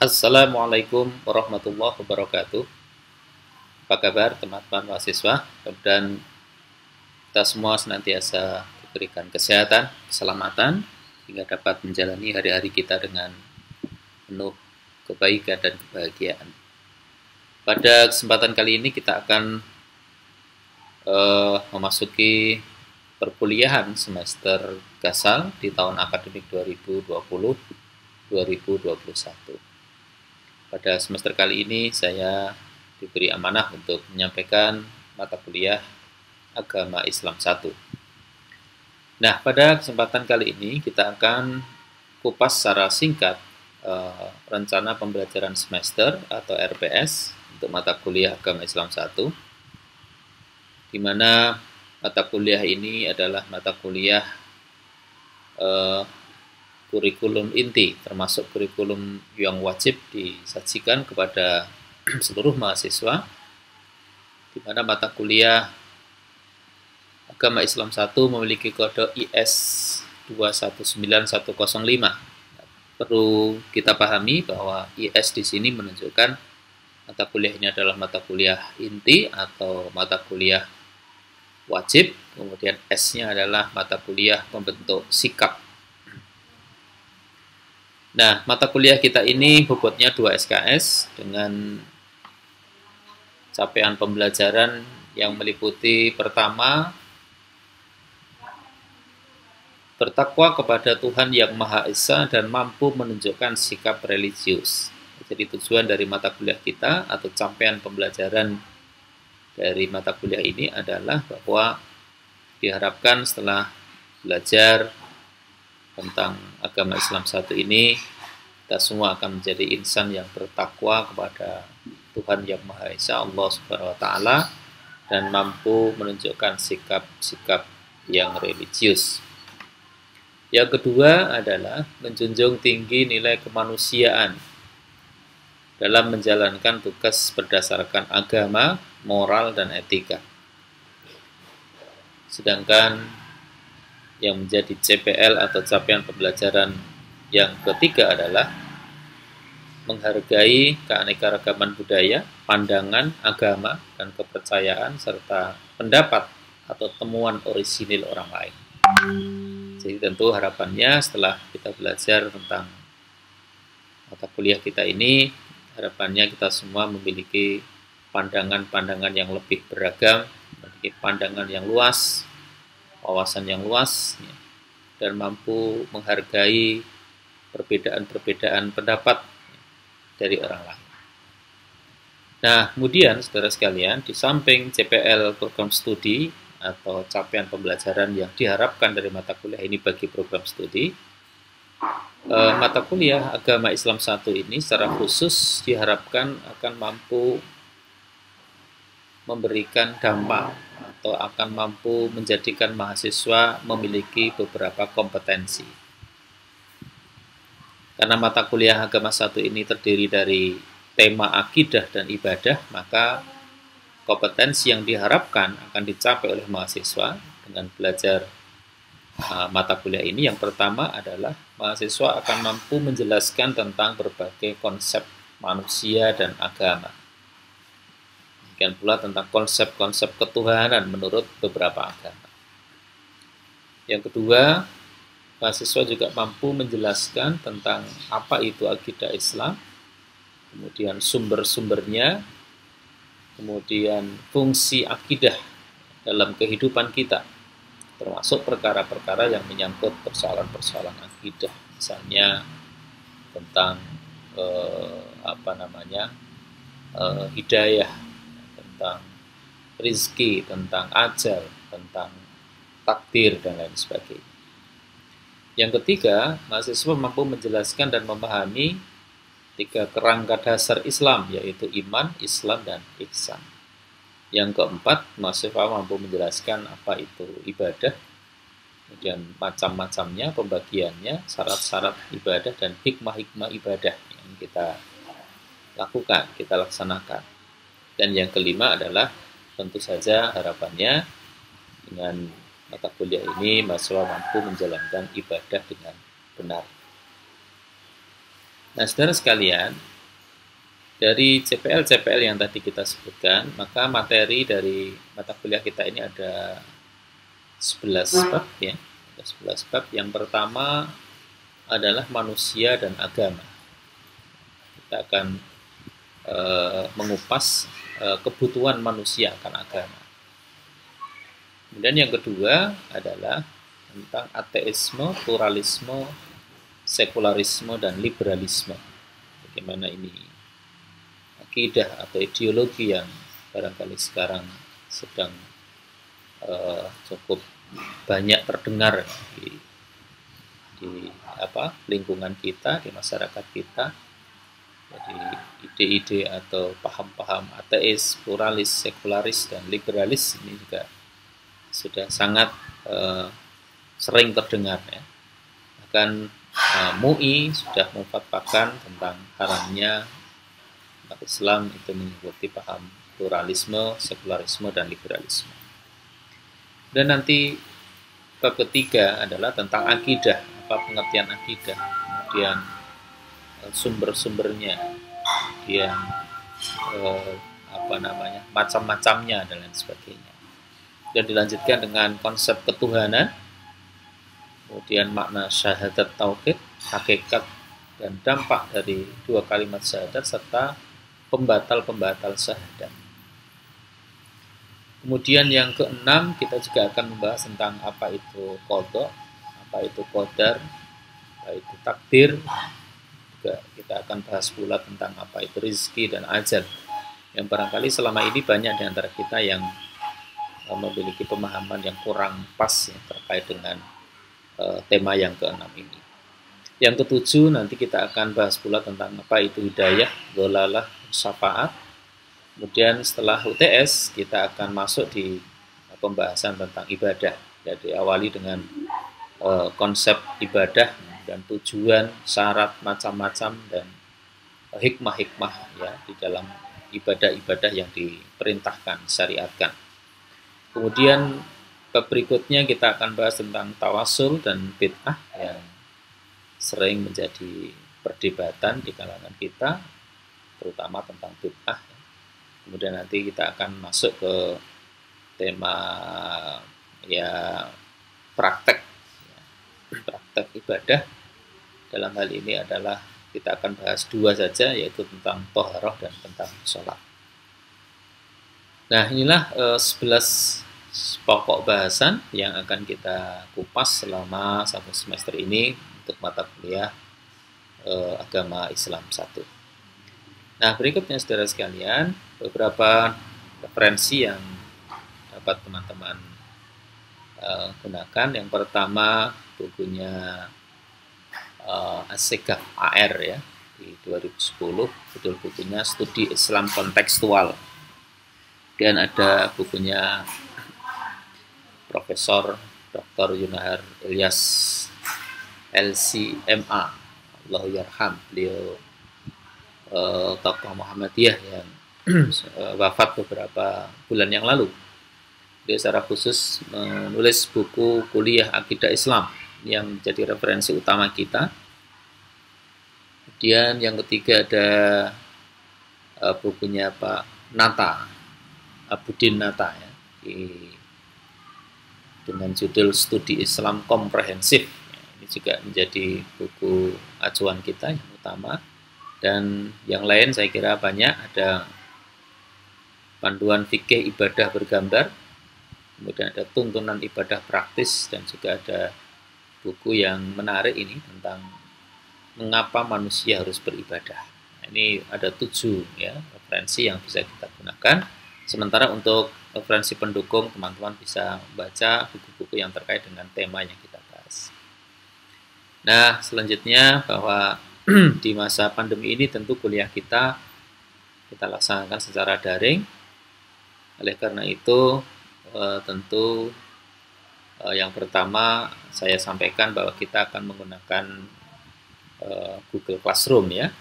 Assalamualaikum warahmatullahi wabarakatuh. Apa kabar teman-teman mahasiswa? Dan kita semua senantiasa diberikan kesehatan, keselamatan, hingga dapat menjalani hari-hari kita dengan penuh kebaikan dan kebahagiaan. Pada kesempatan kali ini kita akan memasuki perkuliahan semester Gasal di tahun akademik 2020-2021. Pada semester kali ini saya diberi amanah untuk menyampaikan mata kuliah Agama Islam 1. Nah, pada kesempatan kali ini kita akan kupas secara singkat rencana pembelajaran semester atau RPS untuk mata kuliah Agama Islam 1, di mana mata kuliah ini adalah mata kuliah kurikulum inti, termasuk kurikulum yang wajib disajikan kepada seluruh mahasiswa, di mana mata kuliah Agama Islam 1 memiliki kode IS 219105. Perlu kita pahami bahwa IS di sini menunjukkan mata kuliah ini adalah mata kuliah inti atau mata kuliah wajib, kemudian S-nya adalah mata kuliah pembentuk sikap. Nah, mata kuliah kita ini bobotnya 2 SKS dengan capaian pembelajaran yang meliputi pertama, bertakwa kepada Tuhan yang Maha Esa dan mampu menunjukkan sikap religius. Jadi tujuan dari mata kuliah kita atau capaian pembelajaran dari mata kuliah ini adalah bahwa diharapkan setelah belajar tentang agama Islam 1 ini, kita semua akan menjadi insan yang bertakwa kepada Tuhan yang Maha Esa, Allah Subhanahu wa Ta'ala, dan mampu menunjukkan sikap-sikap yang religius. Yang kedua adalah menjunjung tinggi nilai kemanusiaan dalam menjalankan tugas berdasarkan agama, moral, dan etika. Sedangkan yang menjadi CPL atau capaian pembelajaran yang ketiga adalah menghargai keanekaragaman budaya, pandangan, agama, dan kepercayaan, serta pendapat atau temuan orisinil orang lain. Jadi tentu harapannya setelah kita belajar tentang mata kuliah kita ini, harapannya kita semua memiliki pandangan-pandangan yang lebih beragam, memiliki pandangan yang luas, wawasan yang luas, dan mampu menghargai perbedaan-perbedaan pendapat dari orang lain. Nah, kemudian saudara sekalian, di samping CPL program studi atau capaian pembelajaran yang diharapkan dari mata kuliah ini bagi program studi, mata kuliah Agama Islam 1 ini secara khusus diharapkan akan mampu memberikan dampak atau akan mampu menjadikan mahasiswa memiliki beberapa kompetensi. Karena mata kuliah Agama 1 ini terdiri dari tema akidah dan ibadah, maka kompetensi yang diharapkan akan dicapai oleh mahasiswa dengan belajar mata kuliah ini. Yang pertama adalah mahasiswa akan mampu menjelaskan tentang berbagai konsep manusia dan agama. Demikian pula tentang konsep-konsep ketuhanan menurut beberapa agama. Yang kedua, mahasiswa juga mampu menjelaskan tentang apa itu akidah Islam, kemudian sumber-sumbernya, kemudian fungsi akidah dalam kehidupan kita, termasuk perkara-perkara yang menyangkut persoalan-persoalan akidah, misalnya tentang hidayah, tentang rizki, tentang ajal, tentang takdir, dan lain sebagainya. Yang ketiga, mahasiswa mampu menjelaskan dan memahami 3 kerangka dasar Islam, yaitu iman, Islam, dan ihsan. Yang keempat, mahasiswa mampu menjelaskan apa itu ibadah, kemudian macam-macamnya, pembagiannya, syarat-syarat ibadah, dan hikmah-hikmah ibadah yang kita lakukan, kita laksanakan. Dan yang kelima adalah tentu saja harapannya dengan mata kuliah ini mahasiswa mampu menjalankan ibadah dengan benar. Nah, saudara sekalian, dari CPL-CPL yang tadi kita sebutkan, maka materi dari mata kuliah kita ini ada 11 bab ya. Ada 11 bab. Yang pertama adalah manusia dan agama. Kita akan mengupas kebutuhan manusia akan agama. Kemudian yang kedua adalah tentang ateisme, pluralisme, sekularisme, dan liberalisme. Bagaimana ini akidah atau ideologi yang barangkali sekarang sedang cukup banyak terdengar di lingkungan kita, di masyarakat kita. Jadi ide-ide atau paham-paham ateis, pluralis, sekularis, dan liberalis ini juga sudah sangat sering terdengar ya. Bahkan MUI sudah memfatwakan tentang haramnya umat Islam itu mengikuti paham pluralisme, sekularisme, dan liberalisme. Dan nanti bab ketiga adalah tentang akidah, apa pengertian akidah, kemudian sumber-sumbernya, kemudian macam-macamnya dan lain sebagainya. Dan dilanjutkan dengan konsep ketuhanan, kemudian makna syahadat tauhid, hakikat dan dampak dari dua kalimat syahadat serta pembatal-pembatal syahadat. Kemudian yang keenam kita juga akan membahas tentang apa itu qada, apa itu qadar, apa itu takdir. Juga kita akan bahas pula tentang apa itu rezeki dan ajal. Yang barangkali selama ini banyak di antara kita yang memiliki pemahaman yang kurang pas ya, terkait dengan tema yang keenam ini. Yang ketujuh nanti kita akan bahas pula tentang apa itu hidayah, dhalalah, syafaat. Kemudian setelah UTS kita akan masuk di pembahasan tentang ibadah. Jadi awali dengan konsep ibadah dan tujuan, syarat, macam-macam dan hikmah-hikmah ya di dalam ibadah-ibadah yang diperintahkan, syariatkan. Kemudian berikutnya kita akan bahas tentang tawasul dan bid'ah yang sering menjadi perdebatan di kalangan kita, terutama tentang bid'ah. Kemudian nanti kita akan masuk ke tema ya praktek ibadah. Dalam hal ini adalah kita akan bahas dua saja, yaitu tentang thaharah dan tentang sholat. Nah, inilah 11 pokok bahasan yang akan kita kupas selama satu semester ini untuk mata kuliah agama Islam 1. Nah, berikutnya saudara sekalian, beberapa referensi yang dapat teman-teman gunakan. Yang pertama bukunya As-Segaf AR ya di 2010, judul bukunya Studi Islam Kontekstual. Dan ada bukunya Profesor Dr. Yunahar Ilyas LCMA, Allahu yarham, beliau tokoh Muhammadiyah yang wafat beberapa bulan yang lalu. Dia secara khusus menulis buku kuliah akidah Islam yang menjadi referensi utama kita. Kemudian yang ketiga ada bukunya Pak Nata, Abudin Nata ya, dengan judul Studi Islam Komprehensif. Ini juga menjadi buku acuan kita yang utama. Dan yang lain saya kira banyak, ada panduan fikih ibadah bergambar, kemudian ada tuntunan ibadah praktis, dan juga ada buku yang menarik ini tentang mengapa manusia harus beribadah. Nah, ini ada 7 ya referensi yang bisa kita gunakan. Sementara untuk referensi pendukung, teman-teman bisa membaca buku-buku yang terkait dengan tema yang kita bahas. Nah, selanjutnya bahwa di masa pandemi ini tentu kuliah kita laksanakan secara daring. Oleh karena itu tentu yang pertama saya sampaikan bahwa kita akan menggunakan Google Classroom ya.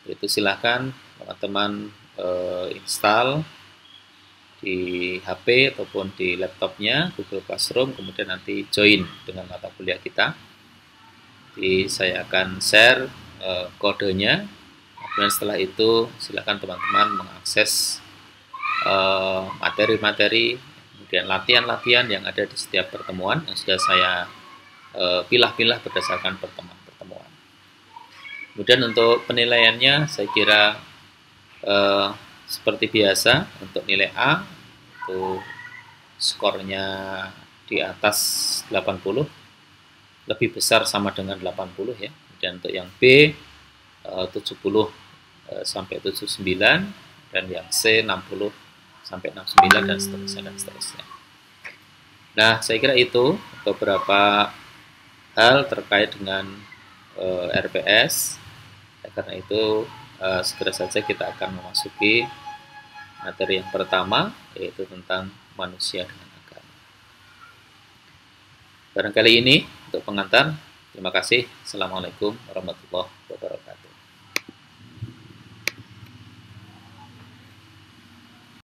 Itu silakan teman-teman install di HP ataupun di laptopnya Google Classroom, kemudian nanti join dengan mata kuliah kita. Jadi saya akan share kodenya. Kemudian setelah itu silakan teman-teman mengakses materi-materi, kemudian latihan-latihan yang ada di setiap pertemuan yang sudah saya pilah-pilah berdasarkan pertemuan-pertemuan. Kemudian untuk penilaiannya saya kira seperti biasa untuk nilai A itu skornya di atas 80, lebih besar sama dengan 80 ya. Dan untuk yang B 70 sampai 79, dan yang C 60 sampai 69 dan seterusnya dan seterusnya. Nah, saya kira itu beberapa hal terkait dengan RPS. Karena itu segera saja kita akan memasuki materi yang pertama, yaitu tentang manusia dengan agama. Barangkali ini untuk pengantar. Terima kasih. Assalamualaikum warahmatullahi wabarakatuh.